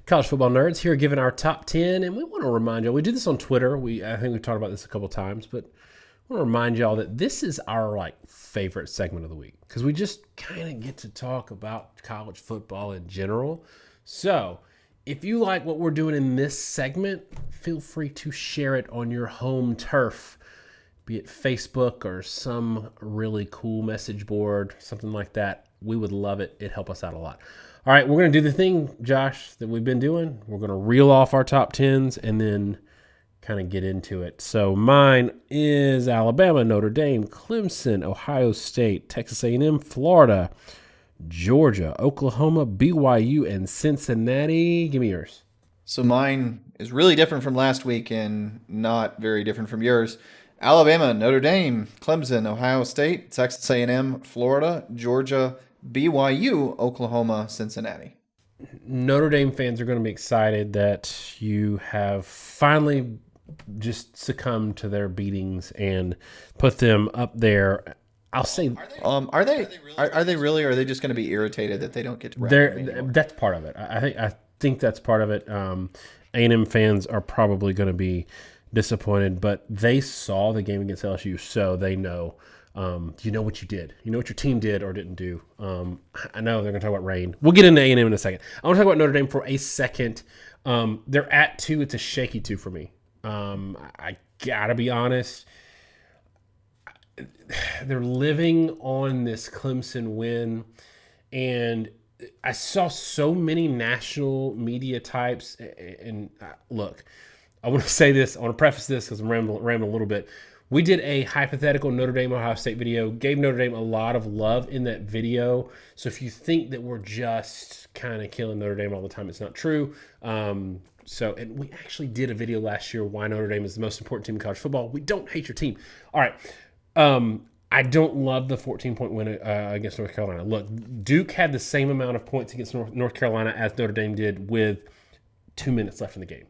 College football nerds here giving our top 10, and we want to remind y'all, we do this on Twitter. I think we've talked about this a couple times, but I want to remind y'all that this is our favorite segment of the week because we just kind of get to talk about college football in general. So if you like what we're doing in this segment, feel free to share it on your home turf, be it Facebook or some really cool message board, something like that. We would love it. It'd help us out a lot. All right, we're going to do the thing, Josh, that we've been doing. We're going to reel off our top 10s and then kind of get into it. So mine is Alabama, Notre Dame, Clemson, Ohio State, Texas A&M, Florida, Georgia, Oklahoma, BYU, and Cincinnati. Give me yours. So mine is really different from last week and not very different from yours. Alabama, Notre Dame, Clemson, Ohio State, Texas A&M, Florida, Georgia, BYU, Oklahoma, Cincinnati. Notre Dame fans are going to be excited that you have finally just succumbed to their beatings and put them up there. I'll say, are they really, or are they just going to be irritated that they don't get to? That's part of it. I think that's part of it. A&M fans are probably going to be disappointed, but they saw the game against LSU, so they know. You know what you did. You know what your team did or didn't do. I know they're going to talk about rain. We'll get into A&M in a second. I want to talk about Notre Dame for a second. They're at 2. It's a shaky 2 for me. I got to be honest. They're living on this Clemson win, and I saw so many national media types. And look, I want to say this. I want to preface this because I'm rambling a little bit. We did a hypothetical Notre Dame Ohio State video, gave Notre Dame a lot of love in that video. So if you think that we're just kind of killing Notre Dame all the time, it's not true. And we actually did a video last year why Notre Dame is the most important team in college football. We don't hate your team. All right. I don't love the 14-point win against North Carolina. Look, Duke had the same amount of points against North Carolina as Notre Dame did with 2 minutes left in the game.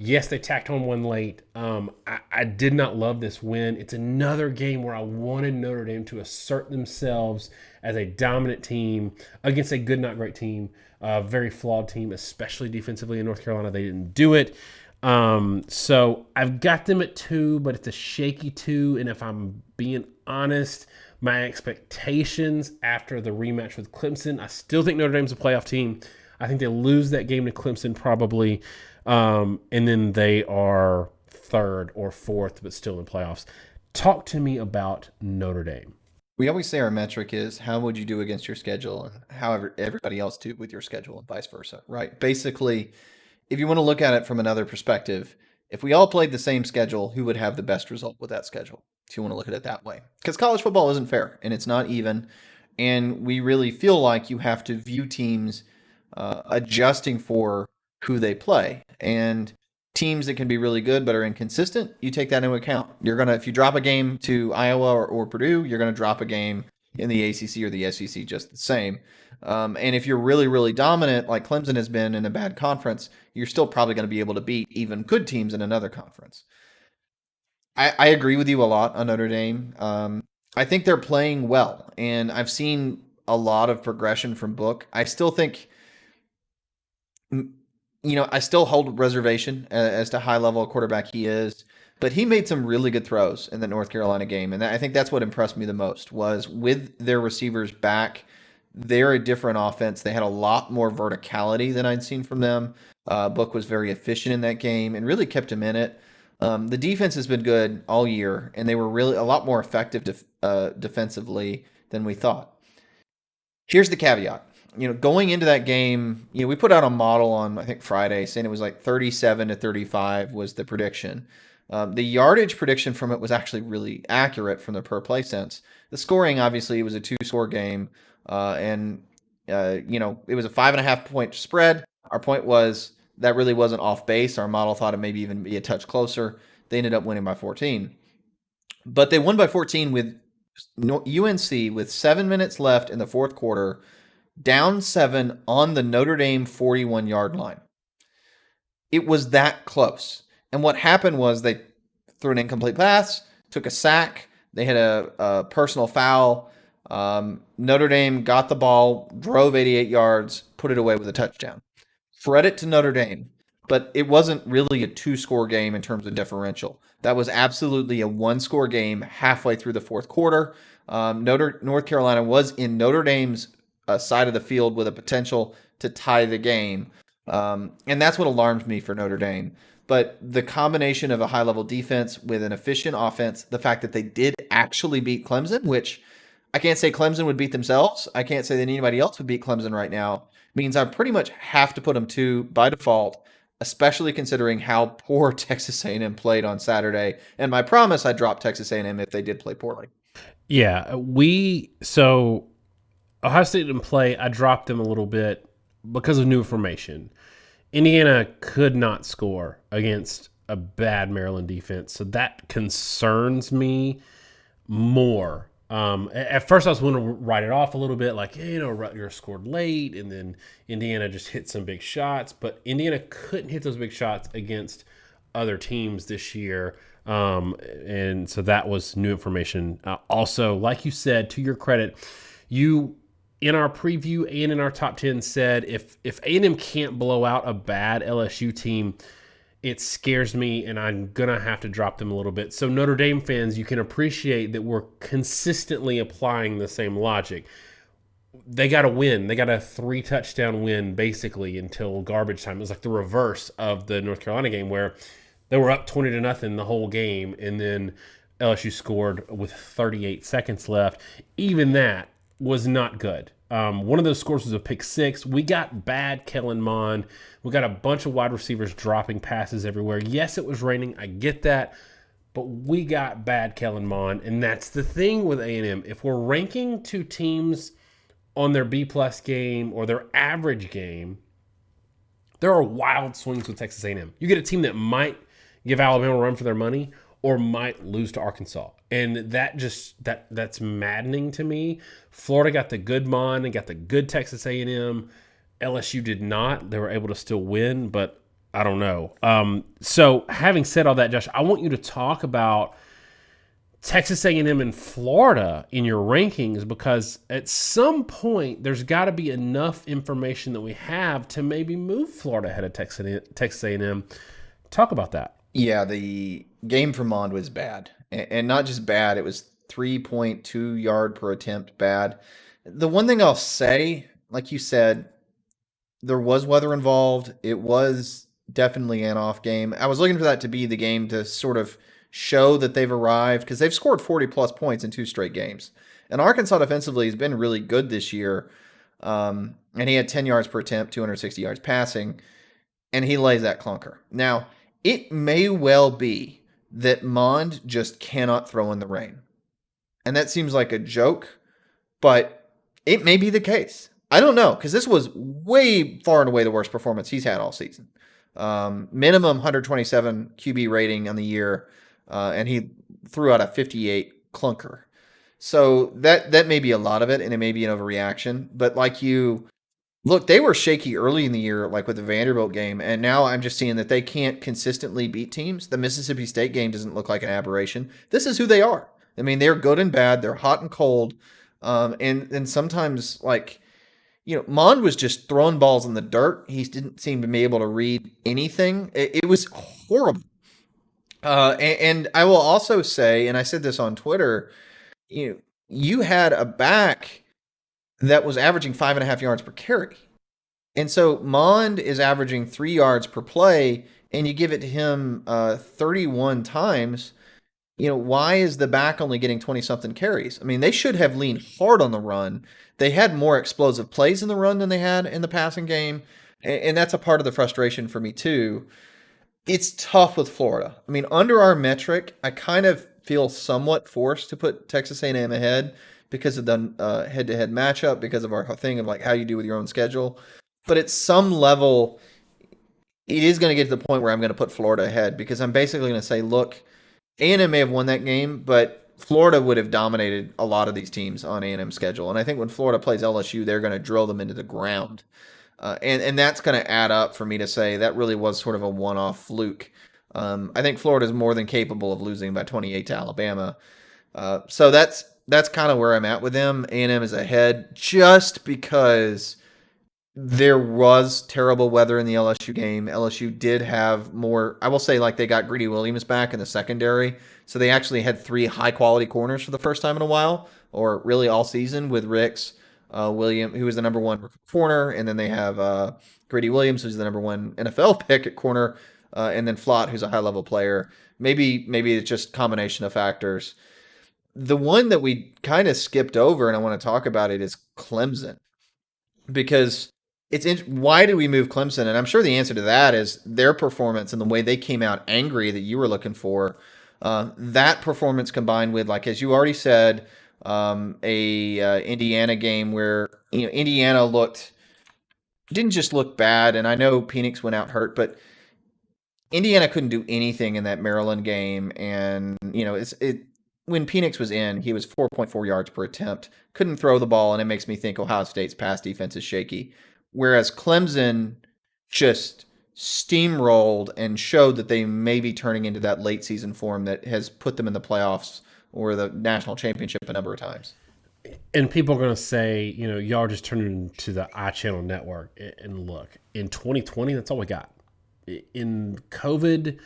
Yes, they tacked on one late. I did not love this win. It's another game where I wanted Notre Dame to assert themselves as a dominant team against a good, not great team, a very flawed team, especially defensively in North Carolina. They didn't do it. So I've got them at 2, but it's a shaky 2. And if I'm being honest, my expectations after the rematch with Clemson, I still think Notre Dame's a playoff team. I think they lose that game to Clemson probably. And then they are 3rd or 4th, but still in playoffs. Talk to me about Notre Dame. We always say our metric is how would you do against your schedule and how everybody else do with your schedule and vice versa, right? Basically, if you want to look at it from another perspective, if we all played the same schedule, who would have the best result with that schedule? If you want to look at it that way. Because college football isn't fair and it's not even. And we really feel like you have to view teams adjusting for who they play, and teams that can be really good but are inconsistent, you take that into account. If you drop a game to Iowa or Purdue, you're going to drop a game in the ACC or the SEC just the same. And if you're really, really dominant, like Clemson has been in a bad conference, you're still probably going to be able to beat even good teams in another conference. I agree with you a lot on Notre Dame. I think they're playing well, and I've seen a lot of progression from Book. I still think I still hold reservation as to high level quarterback he is, but he made some really good throws in the North Carolina game. And I think that's what impressed me the most was with their receivers back, they're a different offense. They had a lot more verticality than I'd seen from them. Book was very efficient in that game and really kept him in it. The defense has been good all year, and they were really a lot more effective defensively than we thought. Here's the caveat. Going into that game, we put out a model on, I think, Friday saying it was like 37-35 was the prediction. The yardage prediction from it was actually really accurate from the per play sense. The scoring, obviously, was a 2-score game. And it was a 5.5 point spread. Our point was that really wasn't off base. Our model thought it maybe even be a touch closer. They ended up winning by 14. But they won by 14 with UNC with 7 minutes left in the fourth quarter, down 7 on the Notre Dame 41-yard line. It was that close. And what happened was they threw an incomplete pass, took a sack, they had a personal foul. Notre Dame got the ball, drove 88 yards, put it away with a touchdown. credit to Notre Dame, but it wasn't really a two-score game in terms of differential. That was absolutely a one-score game halfway through the fourth quarter. North Carolina was in Notre Dame's side of the field with a potential to tie the game, and that's what alarms me for Notre Dame. But the combination of a high-level defense with an efficient offense, the fact that they did actually beat Clemson, which I can't say Clemson would beat themselves. I can't say that anybody else would beat Clemson right now. Means I pretty much have to put them two by default, especially considering how poor Texas A&M played on Saturday. And my promise, I dropped Texas A&M if they did play poorly. Yeah, so Ohio State didn't play. I dropped them a little bit because of new information. Indiana could not score against a bad Maryland defense, so that concerns me more. At first, I was going to write it off a little bit, like, hey, Rutgers scored late, and then Indiana just hit some big shots. But Indiana couldn't hit those big shots against other teams this year, and so that was new information. Also, like you said, to your credit, you in our preview and in our top 10 said if A&M can't blow out a bad LSU team, it scares me, and I'm going to have to drop them a little bit. So Notre Dame fans, you can appreciate that we're consistently applying the same logic. They got to win. They got a 3-touchdown win, basically, until garbage time. It was like the reverse of the North Carolina game where they were up 20-0 the whole game, and then LSU scored with 38 seconds left. Even that was not good. One of those scores was a pick six. We got bad Kellen Mond. We got a bunch of wide receivers dropping passes everywhere. Yes, it was raining. I get that. But we got bad Kellen Mond. And that's the thing with A&M. If we're ranking two teams on their B-plus game or their average game, there are wild swings with Texas A&M. You get a team that might give Alabama a run for their money or might lose to Arkansas. And that's maddening to me. Florida got the good Mon and got the good Texas A&M. LSU did not. They were able to still win, but I don't know. So having said all that, Josh, I want you to talk about Texas A&M and Florida in your rankings, because at some point there's got to be enough information that we have to maybe move Florida ahead of Texas A&M. Talk about that. Yeah, the game for Mond was bad. And not just bad, it was 3.2 yard per attempt bad. The one thing I'll say, like you said, there was weather involved. It was definitely an off game. I was looking for that to be the game to sort of show that they've arrived, because they've scored 40-plus points in 2 straight games. And Arkansas defensively has been really good this year. And he had 10 yards per attempt, 260 yards passing, and he lays that clunker. Now, it may well be that Mond just cannot throw in the rain. And that seems like a joke, but it may be the case. I don't know, because this was way far and away the worst performance he's had all season. Minimum 127 QB rating on the year, and he threw out a 58 clunker. So that may be a lot of it, and it may be an overreaction. But like you, look, they were shaky early in the year, like with the Vanderbilt game, and now I'm just seeing that they can't consistently beat teams. The Mississippi State game doesn't look like an aberration. This is who they are. I mean, they're good and bad. They're hot and cold. And sometimes, like, Mond was just throwing balls in the dirt. He didn't seem to be able to read anything. It was horrible. And I will also say, and I said this on Twitter, you had a back that was averaging 5.5 yards per carry. And so Mond is averaging 3 yards per play, and you give it to him 31 times. Why is the back only getting 20-something carries? I mean, they should have leaned hard on the run. They had more explosive plays in the run than they had in the passing game, and that's a part of the frustration for me too. It's tough with Florida. I mean, under our metric, I kind of feel somewhat forced to put Texas A&M ahead because of the head-to-head matchup, because of our thing of like how you do with your own schedule. But at some level, it is going to get to the point where I'm going to put Florida ahead, because I'm basically going to say, look, A&M may have won that game, but Florida would have dominated a lot of these teams on A&M's schedule. And I think when Florida plays LSU, they're going to drill them into the ground. And that's going to add up for me to say that really was sort of a one-off fluke. I think Florida is more than capable of losing by 28 to Alabama. So that's kind of where I'm at with them. A&M is ahead just because There was terrible weather in the LSU game. LSU did have more, I will say, like they got Greedy Williams back in the secondary. So they actually had three high quality corners for the first time in a while, or really all season, with Ricks, William, who was the number one corner. And then they have Greedy Williams, who's the number one NFL pick at corner. And then Flott, who's a high level player. Maybe it's just a combination of factors. The one that we kind of skipped over, and I want to talk about it, is Clemson, because why did we move Clemson? And I'm sure the answer to that is their performance and the way they came out angry that you were looking for. That performance combined with, like as you already said, Indiana game where Indiana didn't just look bad, and I know Penix went out hurt, but Indiana couldn't do anything in that Maryland game, and when Penix was in, he was 4.4 yards per attempt, couldn't throw the ball, and it makes me think Ohio State's pass defense is shaky. Whereas Clemson just steamrolled and showed that they may be turning into that late season form that has put them in the playoffs or the national championship a number of times. And people are going to say, y'all are just turning into the iChannel network. And look, in 2020, that's all we got. In COVID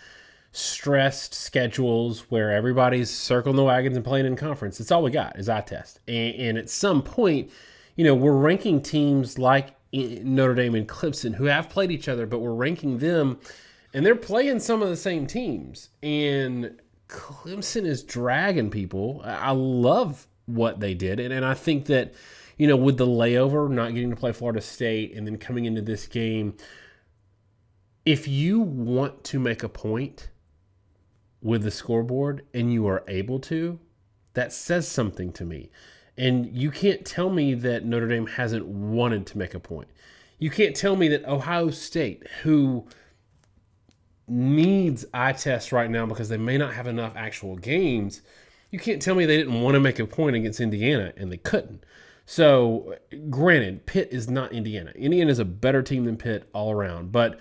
stressed schedules where everybody's circling the wagons and playing in conference, it's all we got is eye test. And at some point, we're ranking teams like Notre Dame and Clemson who have played each other, but we're ranking them and they're playing some of the same teams. And Clemson is dragging people. I love what they did. And I think that, with the layover, not getting to play Florida State and then coming into this game, if you want to make a point with the scoreboard and you are able to, that says something to me. And you can't tell me that Notre Dame hasn't wanted to make a point. You can't tell me that Ohio State, who needs eye tests right now because they may not have enough actual games, you can't tell me they didn't want to make a point against Indiana and they couldn't. So, granted, Pitt is not Indiana. Indiana is a better team than Pitt all around. But,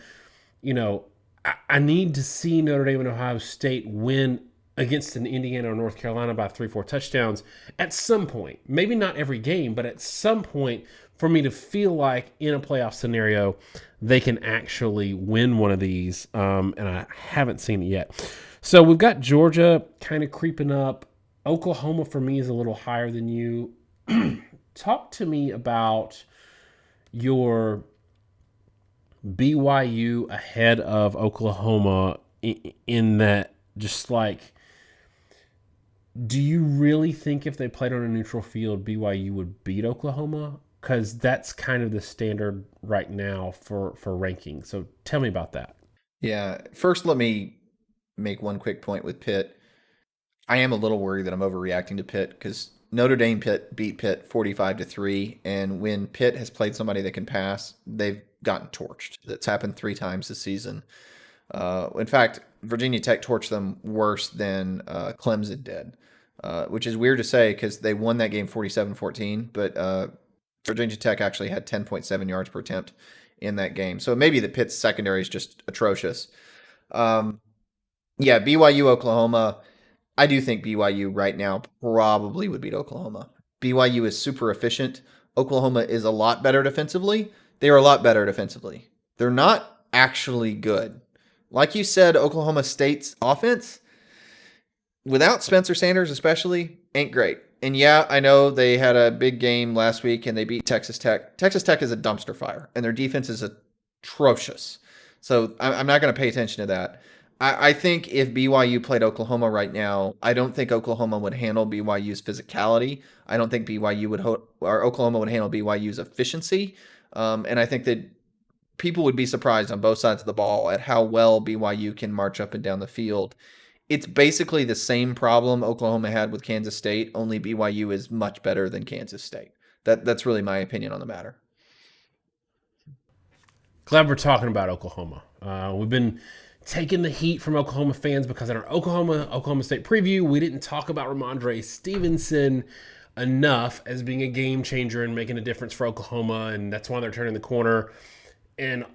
I need to see Notre Dame and Ohio State win against an Indiana or North Carolina by 3-4 touchdowns at some point. Maybe not every game, but at some point for me to feel like in a playoff scenario they can actually win one of these, and I haven't seen it yet. So we've got Georgia kind of creeping up. Oklahoma for me is a little higher than you. Talk to me about your BYU ahead of Oklahoma in that, just like, do you really think if they played on a neutral field, BYU would beat Oklahoma? Because that's kind of the standard right now for ranking. So tell me about that. Yeah. First, let me make one quick point with Pitt. I am a little worried that I'm overreacting to Pitt because Notre Dame beat Pitt 45-3, and when Pitt has played somebody that can pass, they've gotten torched. That's happened 3 times this season. In fact, Virginia Tech torched them worse than Clemson did, which is weird to say because they won that game 47-14, but Virginia Tech actually had 10.7 yards per attempt in that game. So maybe the Pitt's secondary is just atrocious. BYU, Oklahoma. I do think BYU right now probably would beat Oklahoma. BYU is super efficient. Oklahoma is a lot better defensively. They are a lot better defensively. They're not actually good. Like you said, Oklahoma State's offense, without Spencer Sanders especially, ain't great. And yeah, I know they had a big game last week and they beat Texas Tech. Texas Tech is a dumpster fire, and their defense is atrocious. So I'm not going to pay attention to that. I think if BYU played Oklahoma right now, I don't think Oklahoma would handle BYU's physicality. I don't think Oklahoma would handle BYU's efficiency. And I think that people would be surprised on both sides of the ball at how well BYU can march up and down the field. It's basically the same problem Oklahoma had with Kansas State, only BYU is much better than Kansas State. That's really my opinion on the matter. Glad we're talking about Oklahoma. We've been taking the heat from Oklahoma fans because in our Oklahoma State preview, we didn't talk about Ramondre Stevenson enough as being a game changer and making a difference for Oklahoma, and that's why they're turning the corner. And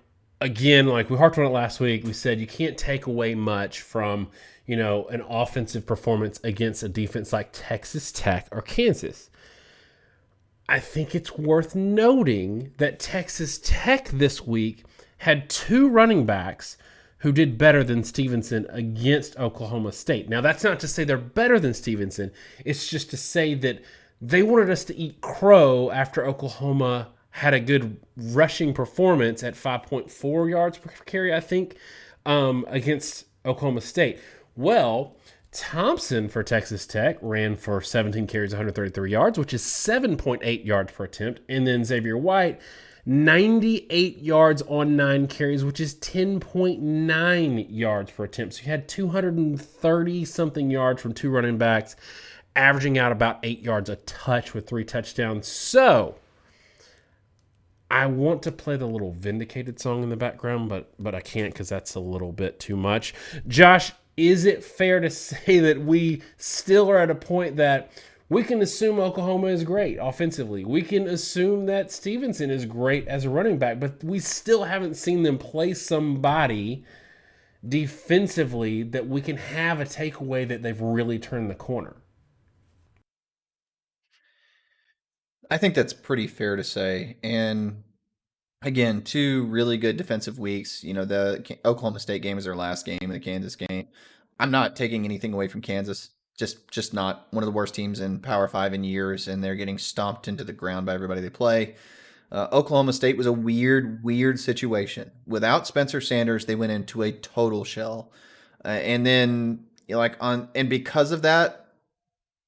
again, like we harped on it last week, we said you can't take away much from, an offensive performance against a defense like Texas Tech or Kansas. I think it's worth noting that Texas Tech this week had two running backs who did better than Stevenson against Oklahoma State. Now, that's not to say they're better than Stevenson. It's just to say that they wanted us to eat crow after Oklahoma had a good rushing performance at 5.4 yards per carry, I think, against Oklahoma State. Well, Thompson for Texas Tech ran for 17 carries, 133 yards, which is 7.8 yards per attempt. And then Xavier White, 98 yards on 9 carries, which is 10.9 yards per attempt. So you had 230-something yards from two running backs, averaging out about 8 yards a touch with 3 touchdowns. So I want to play the little Vindicated song in the background, but I can't because that's a little bit too much. Josh, is it fair to say that we still are at a point that we can assume Oklahoma is great offensively? We can assume that Stevenson is great as a running back, but we still haven't seen them play somebody defensively that we can have a takeaway that they've really turned the corner. I think that's pretty fair to say. And again, two really good defensive weeks. You know, the Oklahoma State game is their last game, and the Kansas game. I'm not taking anything away from Kansas. Just not one of the worst teams in Power Five in years, and they're getting stomped into the ground by everybody they play. Oklahoma State was a weird situation. Without Spencer Sanders, they went into a total shell, and then and because of that,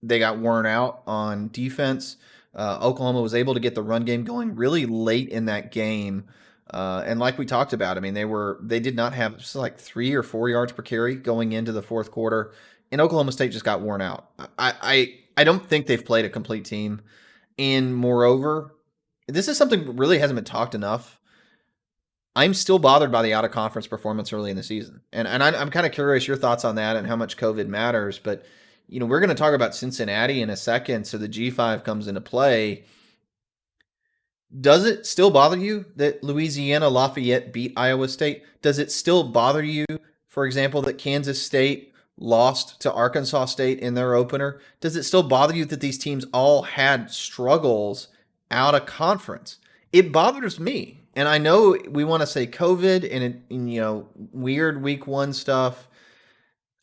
they got worn out on defense. Oklahoma was able to get the run game going really late in that game. And like we talked about, I mean, they did not have like 3 or 4 yards per carry going into the fourth quarter, and Oklahoma State just got worn out. I don't think they've played a complete team. And moreover, this is something that really hasn't been talked enough. I'm still bothered by the out of conference performance early in the season. And I'm kind of curious your thoughts on that and how much COVID matters. But, you know, we're going to talk about Cincinnati in a second. So the G5 comes into play. Does it still bother you that Louisiana Lafayette beat Iowa State? Does it still bother you, for example, that Kansas State lost to Arkansas State in their opener? Does it still bother you that these teams all had struggles out of conference? It bothers me. And I know we want to say COVID and weird week one stuff.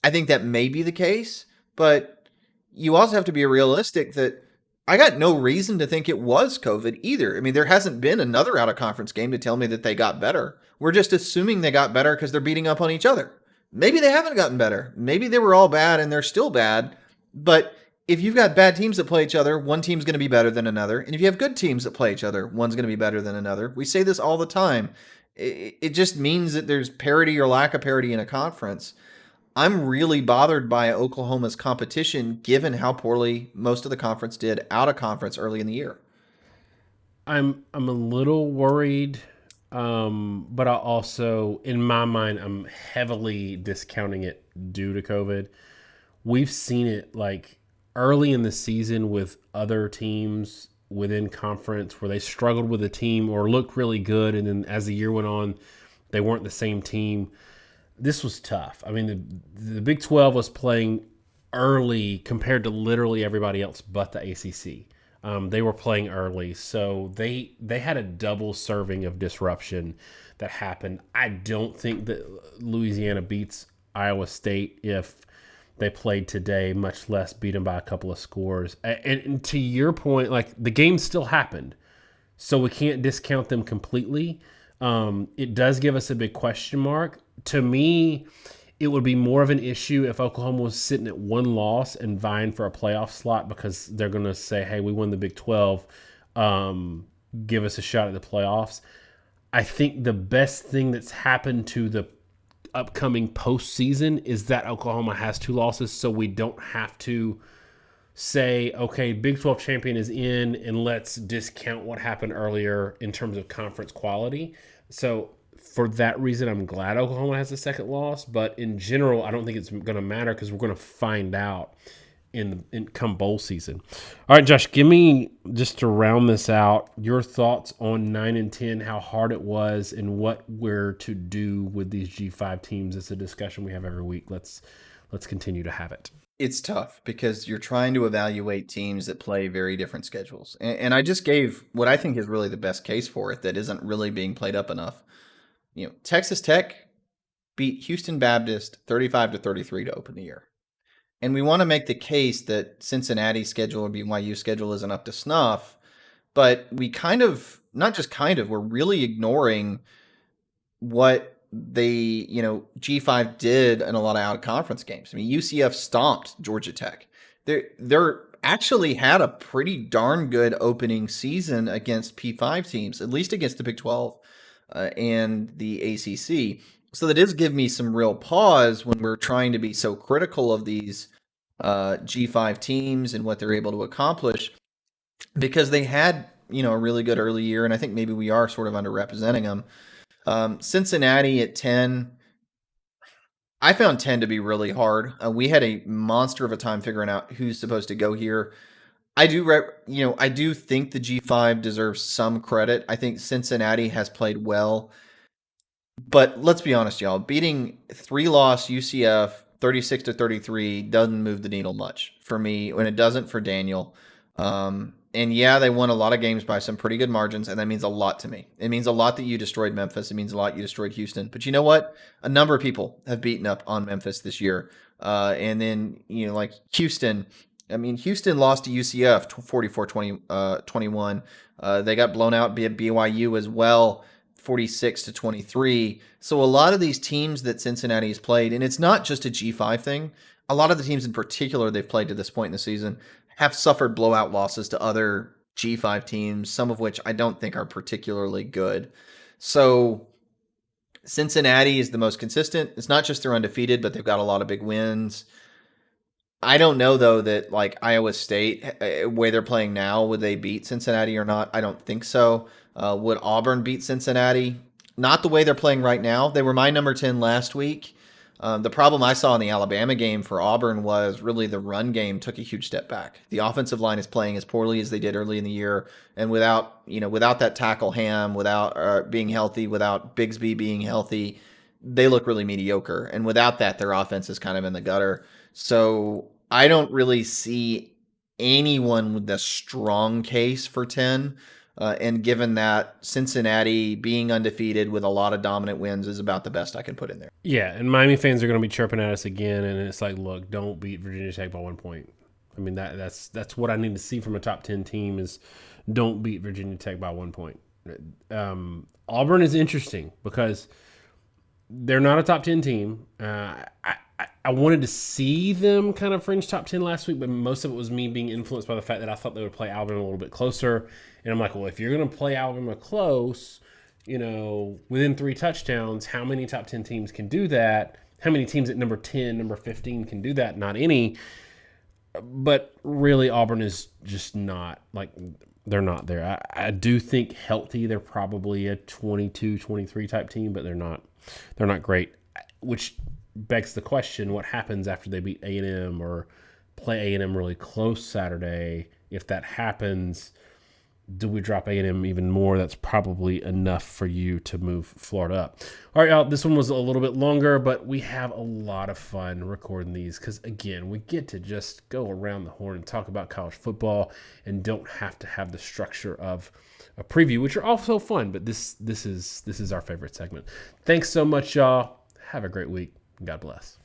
I think that may be the case, but you also have to be realistic that I got no reason to think it was COVID either. I mean, there hasn't been another out-of-conference game to tell me that they got better. We're just assuming they got better because they're beating up on each other. Maybe they haven't gotten better. Maybe they were all bad and they're still bad. But if you've got bad teams that play each other, one team's going to be better than another. And if you have good teams that play each other, one's going to be better than another. We say this all the time. It just means that there's parity or lack of parity in a conference. I'm really bothered by Oklahoma's competition given how poorly most of the conference did out of conference early in the year. I'm a little worried, but I also, in my mind, I'm heavily discounting it due to COVID. We've seen it like early in the season with other teams within conference where they struggled with a team or looked really good, and then as the year went on, they weren't the same team. This was tough. I mean, the Big 12 was playing early compared to literally everybody else but the ACC. They were playing early, so they had a double serving of disruption that happened. I don't think that Louisiana beats Iowa State if they played today, much less beat them by a couple of scores. And to your point, like the game still happened, so we can't discount them completely. It does give us a big question mark. To me, it would be more of an issue if Oklahoma was sitting at one loss and vying for a playoff slot because they're going to say, hey, we won the Big 12. Give us a shot at the playoffs. I think the best thing that's happened to the upcoming postseason is that Oklahoma has 2 losses, so we don't have to say, okay, Big 12 champion is in, and let's discount what happened earlier in terms of conference quality. So for that reason, I'm glad Oklahoma has a second loss. But in general, I don't think it's going to matter because we're going to find out in come bowl season. All right, Josh, give me, just to round this out, your thoughts on 9 and 10, how hard it was, and what we're to do with these G5 teams. It's a discussion we have every week. Let's continue to have it. It's tough because you're trying to evaluate teams that play very different schedules. And I just gave what I think is really the best case for it that isn't really being played up enough. Texas Tech beat Houston Baptist 35-33 to open the year. And we want to make the case that Cincinnati's schedule or BYU schedule isn't up to snuff, but we kind of, not just kind of, we're really ignoring what they, G5 did in a lot of out of conference games. I mean, UCF stomped Georgia Tech. They're actually had a pretty darn good opening season against P5 teams, at least against the Big 12 and the ACC. So that does give me some real pause when we're trying to be so critical of these G5 teams and what they're able to accomplish, because they had, a really good early year, and I think maybe we are sort of underrepresenting them. Cincinnati at 10. I found 10 to be really hard. We had a monster of a time figuring out who's supposed to go here. I do think the G5 deserves some credit. I think Cincinnati has played well. But let's be honest, y'all. Beating 3-loss UCF 36-33 doesn't move the needle much for me, when it doesn't for Daniel. And yeah, they won a lot of games by some pretty good margins, and that means a lot to me. It means a lot that you destroyed Memphis. It means a lot you destroyed Houston. But you know what? A number of people have beaten up on Memphis this year. And then, like Houston. I mean, Houston lost to UCF 44-21. They got blown out by BYU as well, 46-23. So a lot of these teams that Cincinnati has played, and it's not just a G5 thing, a lot of the teams in particular they've played to this point in the season have suffered blowout losses to other G5 teams, some of which I don't think are particularly good. So Cincinnati is the most consistent. It's not just they're undefeated, but they've got a lot of big wins. I don't know, though, that like Iowa State, where they're playing now, would they beat Cincinnati or not? I don't think so. Would Auburn beat Cincinnati? Not the way they're playing right now. They were my number 10 last week. The problem I saw in the Alabama game for Auburn was really the run game took a huge step back. The offensive line is playing as poorly as they did early in the year, and without that tackle Ham, without being healthy, without Bigsby being healthy, they look really mediocre. And without that, their offense is kind of in the gutter. So I don't really see anyone with a strong case for 10. And given that Cincinnati being undefeated with a lot of dominant wins is about the best I can put in there. Yeah, and Miami fans are going to be chirping at us again, and it's like, look, don't beat Virginia Tech by 1 point. I mean, that's what I need to see from a top 10 team is don't beat Virginia Tech by 1 point. Auburn is interesting because they're not a top 10 team. I wanted to see them kind of fringe top 10 last week, but most of it was me being influenced by the fact that I thought they would play Alabama a little bit closer. And I'm like, well, if you're going to play Alabama close, within 3 touchdowns, how many top 10 teams can do that? How many teams at number 10, number 15 can do that? Not any. But really, Auburn is just not, like, they're not there. I do think healthy, they're probably a 22, 23 type team, but they're not great, which begs the question, what happens after they beat A&M or play A&M really close Saturday? If that happens, do we drop A&M even more? That's probably enough for you to move Florida up. All right, y'all, this one was a little bit longer, but we have a lot of fun recording these because, again, we get to just go around the horn and talk about college football and don't have to have the structure of a preview, which are also fun, but this is our favorite segment. Thanks so much, y'all. Have a great week. God bless.